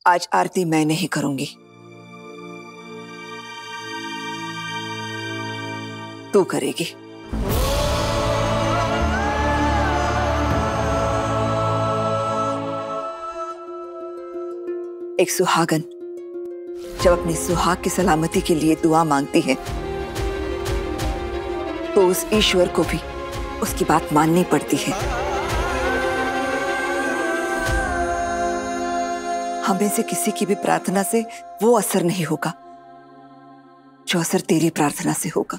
आज आरती मैं नहीं करूंगी, तू करेगी। एक सुहागन जब अपनी सुहाग की सलामती के लिए दुआ मांगती है तो उस ईश्वर को भी उसकी बात माननी पड़ती है। हमें से किसी की भी प्रार्थना से वो असर नहीं होगा जो असर तेरी प्रार्थना से होगा।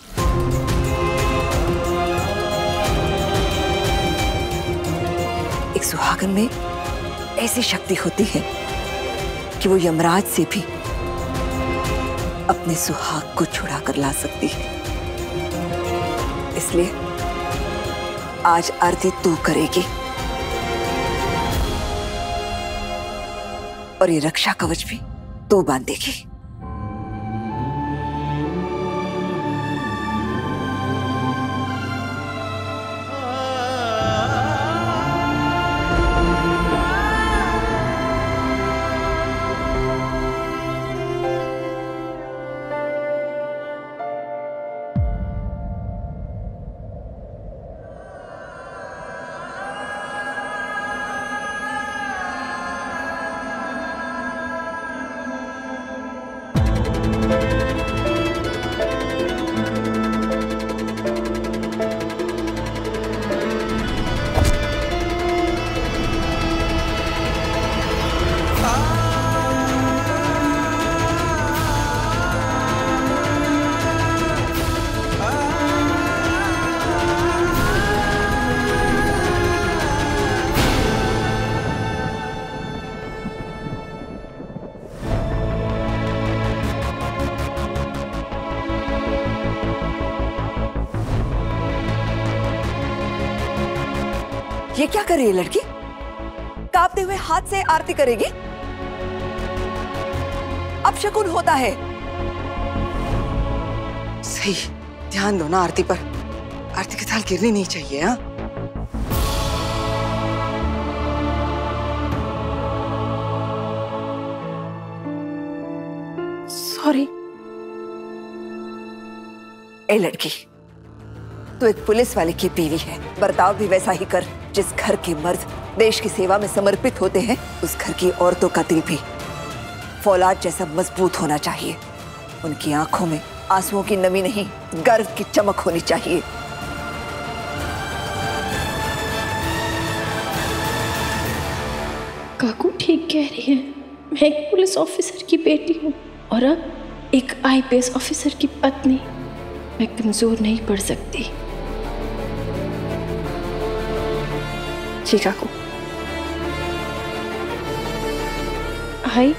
एक सुहागन में ऐसी शक्ति होती है कि वो यमराज से भी अपने सुहाग को छुड़ा कर ला सकती है। इसलिए आज आरती तू करेगी और ये रक्षा कवच भी तू बांधेगी। ये क्या कर रही है लड़की? कांपते हुए हाथ से आरती करेगी? अपशकुन होता है। सही, ध्यान दो ना आरती पर। आरती की थाल गिरनी नहीं चाहिए। हाँ, सॉरी। ए लड़की, तू एक पुलिस वाले की बीवी है, बर्ताव भी वैसा ही कर। जिस घर के मर्द देश की सेवा में समर्पित होते हैं, उस घर की औरतों का दिल भी फौलाद जैसा मजबूत होना चाहिए। उनकी आंखों में आंसुओं की नमी नहीं, गर्व की चमक होनी चाहिए। काकू ठीक कह रही है। मैं एक पुलिस ऑफिसर की बेटी हूँ और अब एक आईपीएस ऑफिसर की पत्नी। मैं कमजोर नहीं पड़ सकती। जी काकू। आई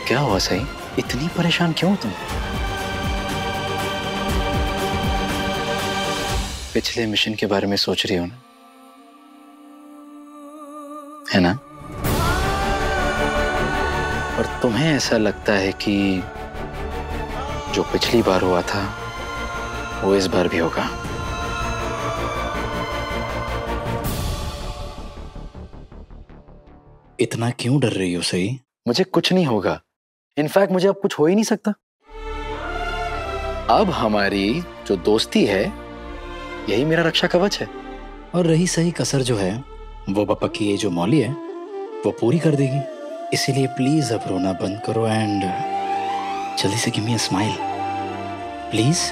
क्या हुआ सही? इतनी परेशान क्यों तुम? पिछले मिशन के बारे में सोच रही हो ना, है ना? और तुम्हें ऐसा लगता है कि जो पिछली बार हुआ था वो इस बार भी होगा। इतना क्यों डर रही हो सही? मुझे कुछ नहीं होगा। इनफैक्ट मुझे अब कुछ हो ही नहीं सकता। अब हमारी जो दोस्ती है यही मेरा रक्षा कवच है। और रही सही कसर जो है वो पापा की ये जो मौली है वो पूरी कर देगी। इसीलिए प्लीज अब रोना बंद करो एंड जल्दी से give me a smile please.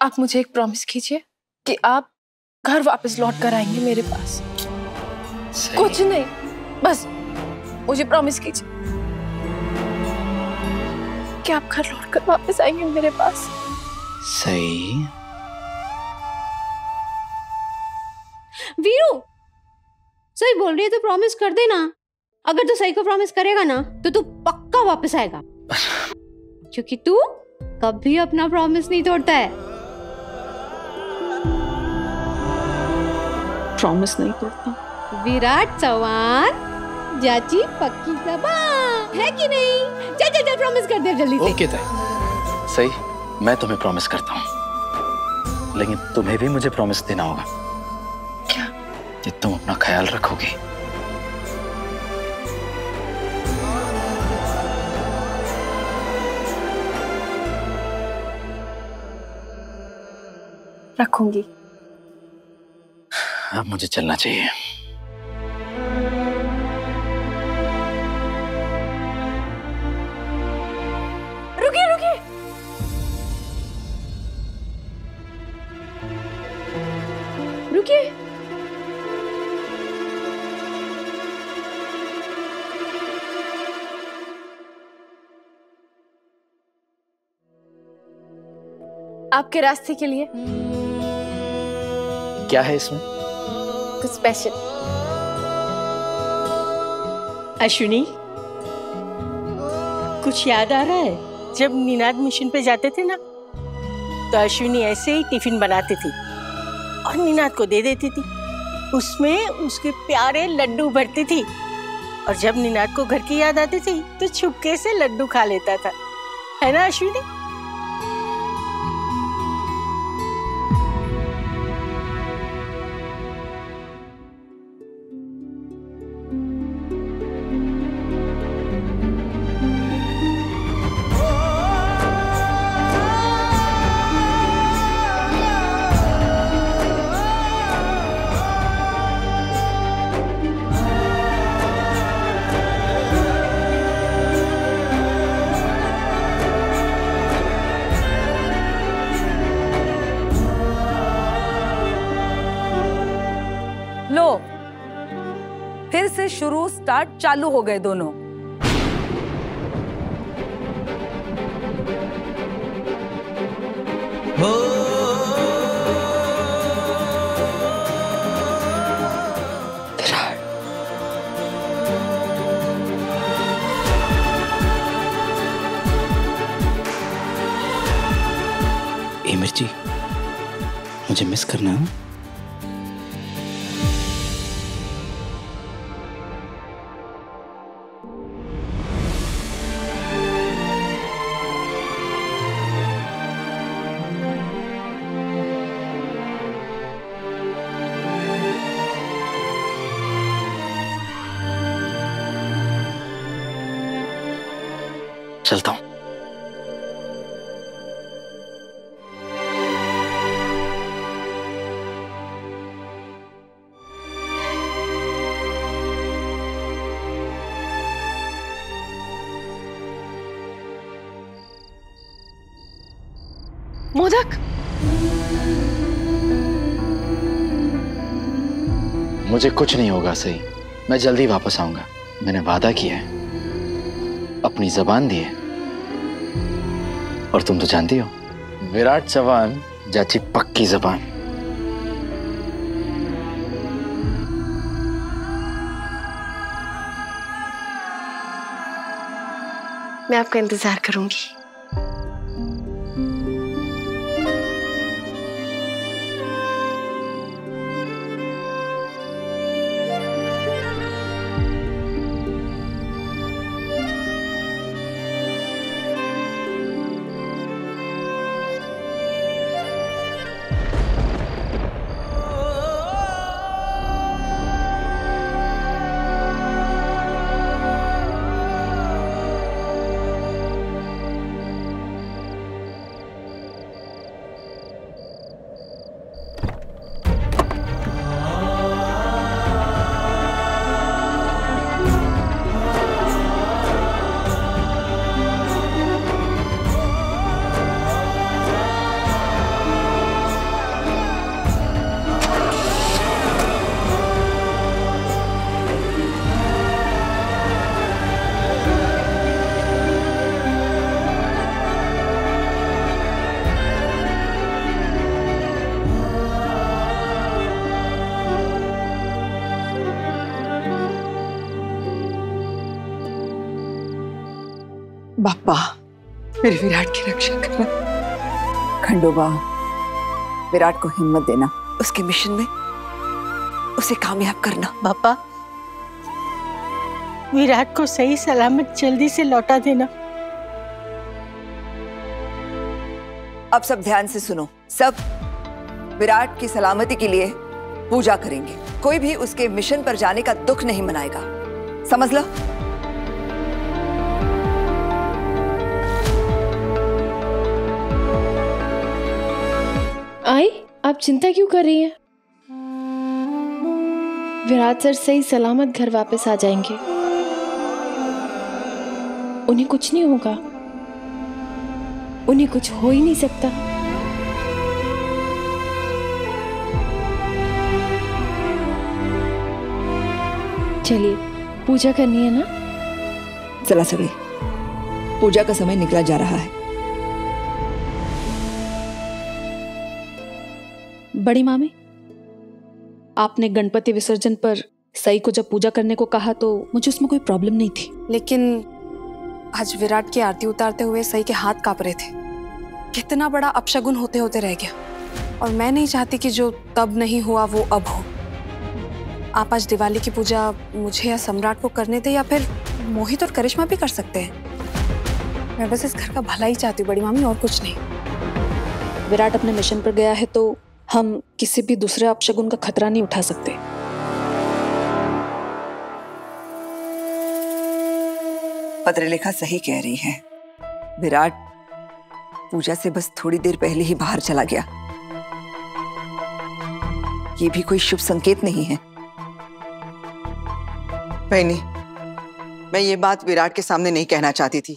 आप मुझे एक प्रॉमिस कीजिए कि आप घर वापस लौट कर आएंगे मेरे पास। कुछ नहीं, बस मुझे प्रॉमिस कीजिए कि आप घर लौट कर वापस आएंगे मेरे पास। सही। वीरू, सही बोल रही है तो प्रॉमिस कर देना। अगर तू सही को प्रॉमिस करेगा ना तो तू पक्का वापस आएगा, क्योंकि तू कभी अपना प्रॉमिस नहीं तोड़ता है। प्रॉमिस नहीं तोड़ता। विराट चौहान, जाची पक्की जबान है कि नहीं? चल चल चल प्रॉमिस कर दे जल्दी से। ओके ताई, सही मैं तुम्हें प्रॉमिस करता हूँ, लेकिन तुम्हें भी मुझे प्रॉमिस देना होगा। क्या? कि तुम अपना ख्याल रखोगी। रखूंगी। अब मुझे चलना चाहिए। रुकिए रुकिए, रुकिए। आपके रास्ते के लिए। क्या है इसमें? कुछ स्पेशल। अश्विनी, कुछ याद आ रहा है? जब निनाद मिशन पे जाते थे ना तो अश्विनी ऐसे ही टिफिन बनाती थी और निनाद को दे देती थी। उसमें उसके प्यारे लड्डू भरती थी और जब निनाद को घर की याद आती थी तो छुपके से लड्डू खा लेता था, है ना अश्विनी? लो, फिर से शुरू स्टार्ट चालू हो गए दोनों। ए मिर्ची, मुझे मिस करना है? चलता हूं। मोदक, मुझे कुछ नहीं होगा सही, मैं जल्दी वापस आऊंगा। मैंने वादा किया है, अपनी जबान दी है, और तुम तो जानती हो विराट चौहान जाची पक्की जबान। मैं आपका इंतजार करूंगी। बापा, मेरे विराट की रक्षा करना। खंडोबा, विराट को हिम्मत देना, उसके मिशन में उसे कामयाब करना। पापा, विराट को सही सलामत जल्दी से लौटा देना। अब सब ध्यान से सुनो। सब विराट की सलामती के लिए पूजा करेंगे। कोई भी उसके मिशन पर जाने का दुख नहीं मनाएगा, समझ लो। आई, आप चिंता क्यों कर रही हैं? विराट सर सही सलामत घर वापस आ जाएंगे। उन्हें कुछ नहीं होगा, उन्हें कुछ हो ही नहीं सकता। चलिए, पूजा करनी है ना? चला सभी, पूजा का समय निकला जा रहा है। बड़ी मामी, आपने गणपति विसर्जन पर सई को जब पूजा करने को कहा तो मुझे उसमें कोई प्रॉब्लम नहीं थी, लेकिन आज विराट की आरती उतारते हुए सई के हाथ कांप रहे थे। कितना बड़ा अपशगुन होते होते रह गया, और मैं नहीं चाहती कि जो तब नहीं हुआ वो अब हो। आप आज दिवाली की पूजा मुझे या सम्राट को करने दें, या फिर मोहित और करिश्मा भी कर सकते हैं। मैं बस इस घर का भला ही चाहती हूँ बड़ी मामी, और कुछ नहीं। विराट अपने मिशन पर गया है तो हम किसी भी दूसरे अपशगुन का खतरा नहीं उठा सकते। पत्रलेखा सही कह रही है। विराट पूजा से बस थोड़ी देर पहले ही बाहर चला गया। ये भी कोई शुभ संकेत नहीं है। बहनी, मैं ये बात विराट के सामने नहीं कहना चाहती थी,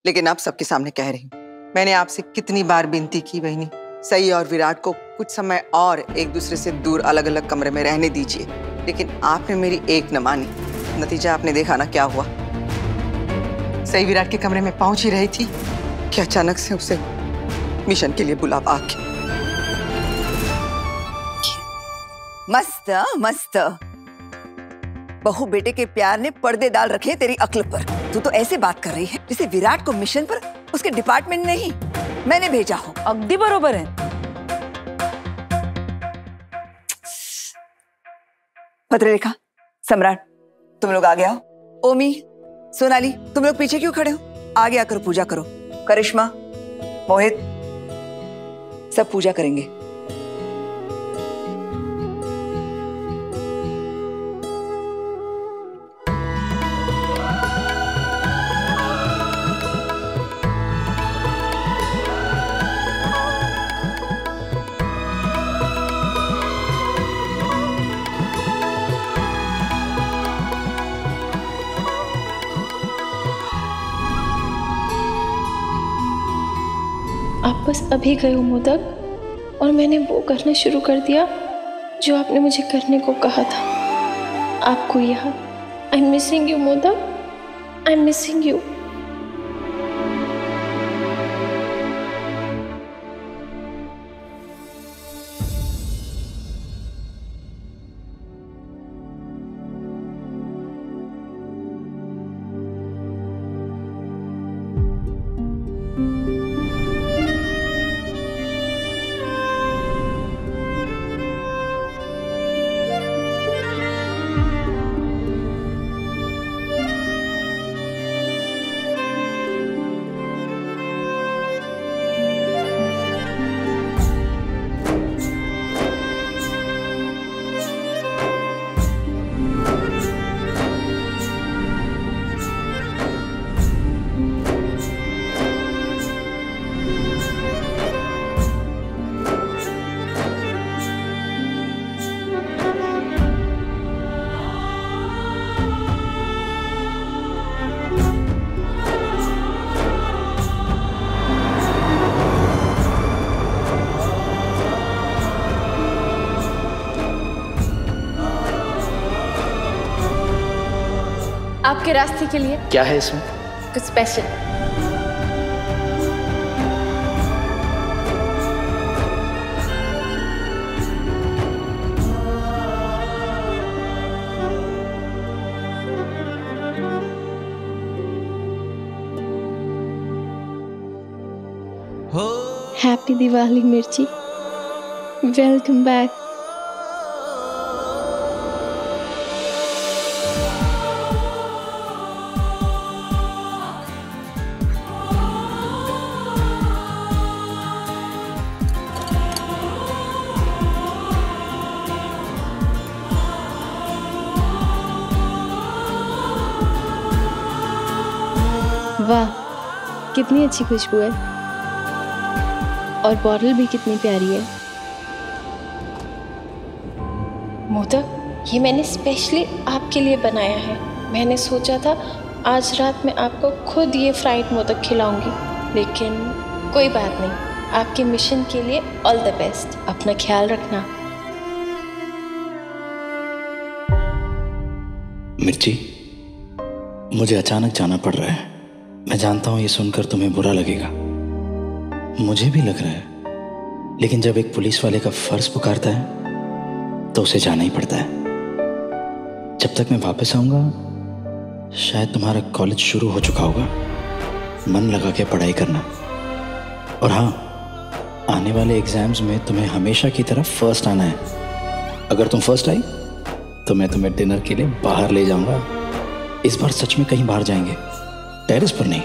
लेकिन अब सबके सामने कह रही हूँ। मैंने आपसे कितनी बार विनती की बहनी, सई और विराट को कुछ समय और एक दूसरे से दूर अलग अलग कमरे में रहने दीजिए, लेकिन आपने मेरी एक न मानी। नतीजा आपने देखा ना क्या हुआ। सई विराट के कमरे में पहुंच ही रही थी कि अचानक से उसे मिशन के लिए बुलावा आ गया। मस्त मस्त, बहू बेटे के प्यार ने पर्दे डाल रखे हैं तेरी अक्ल पर। तू तो ऐसे बात कर रही है जैसे विराट को मिशन पर उसके डिपार्टमेंट नहीं, मैंने भेजा हो। अगदी बरोबर है। पत्रलेखा, सम्राट, तुम लोग आगे आओ। ओमी, सोनाली, तुम लोग पीछे क्यों खड़े हो? आगे आकर पूजा करो। करिश्मा, मोहित, सब पूजा करेंगे। आप बस अभी गए हो मोदक, और मैंने वो करना शुरू कर दिया जो आपने मुझे करने को कहा था। आपको याद? I am missing you modak, I am missing you. आपके रास्ते के लिए क्या है इसमें? कुछ स्पेशल। हैप्पी दिवाली मिर्ची, वेलकम बैक। वाह, कितनी अच्छी खुशबू है और बॉटल भी कितनी प्यारी है। मोदक ये मैंने स्पेशली आपके लिए बनाया है। मैंने सोचा था आज रात मैं आपको खुद ये फ्राइड मोदक खिलाऊंगी, लेकिन कोई बात नहीं। आपके मिशन के लिए ऑल द बेस्ट। अपना ख्याल रखना। मिर्ची, मुझे अचानक जाना पड़ रहा है। मैं जानता हूँ ये सुनकर तुम्हें बुरा लगेगा, मुझे भी लग रहा है, लेकिन जब एक पुलिस वाले का फर्ज पुकारता है तो उसे जाना ही पड़ता है। जब तक मैं वापस आऊंगा शायद तुम्हारा कॉलेज शुरू हो चुका होगा। मन लगा के पढ़ाई करना, और हाँ, आने वाले एग्जाम्स में तुम्हें हमेशा की तरह फर्स्ट आना है। अगर तुम फर्स्ट आई तो मैं तुम्हें डिनर के लिए बाहर ले जाऊंगा। इस बार सच में कहीं बाहर जाएंगे, टेरेस पर नहीं।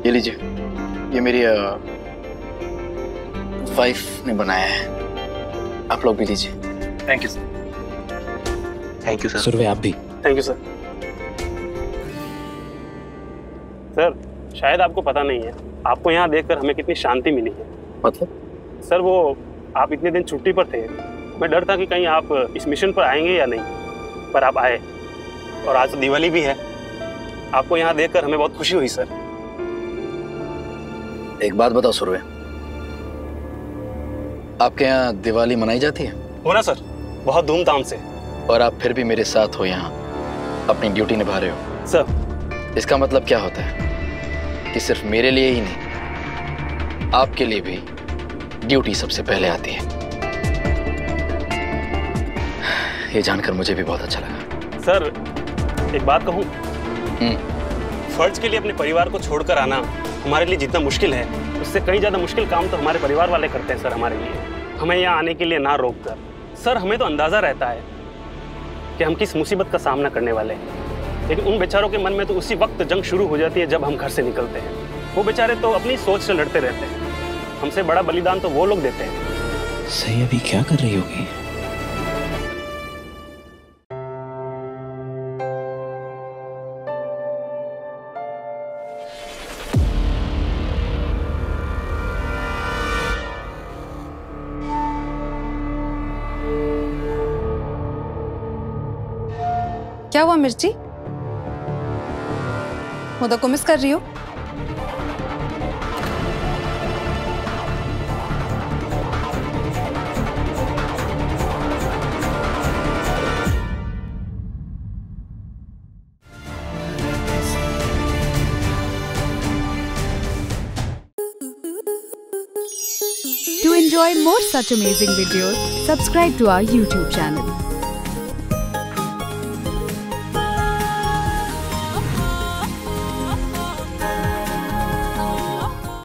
ये लीजिए, ये मेरी वाइफ ने बनाया है। आप लोग भी लीजिए। Thank you sir. Thank you sir. Surve आप भी। Thank you sir. सर शायद आपको पता नहीं है, आपको यहाँ देखकर हमें कितनी शांति मिली है। मतलब? सर वो आप इतने दिन छुट्टी पर थे, मैं डर था कि कहीं आप इस मिशन पर आएंगे या नहीं, पर आप आए। और आज तो दिवाली भी है, आपको यहाँ देखकर हमें बहुत खुशी हुई सर। एक बात बताओ सुरवे, आपके यहाँ दिवाली मनाई जाती है? हो ना सर, बहुत धूमधाम से। और आप फिर भी मेरे साथ हो, यहाँ अपनी ड्यूटी निभा रहे हो। सर इसका मतलब क्या होता है कि सिर्फ मेरे लिए ही नहीं, आपके लिए भी ड्यूटी सबसे पहले आती है। ये जानकर मुझे भी बहुत अच्छा लगा। सर एक बात कहूँ, फर्ज के लिए अपने परिवार को छोड़कर आना हमारे लिए जितना मुश्किल है, उससे कहीं ज़्यादा मुश्किल काम तो हमारे परिवार वाले करते हैं सर हमारे लिए। हमें यहाँ आने के लिए ना रोक कर। सर हमें तो अंदाज़ा रहता है कि हम किस मुसीबत का सामना करने वाले हैं, लेकिन उन बेचारों के मन में तो उसी वक्त जंग शुरू हो जाती है जब हम घर से निकलते हैं। वो बेचारे तो अपनी सोच से लड़ते रहते हैं, हमसे बड़ा बलिदान तो वो लोग देते हैं। सही अभी क्या कर रही होगी? क्या हुआ मिर्ची? मोदक को मिस कर रही हो? To enjoy more such amazing videos, subscribe to our YouTube channel.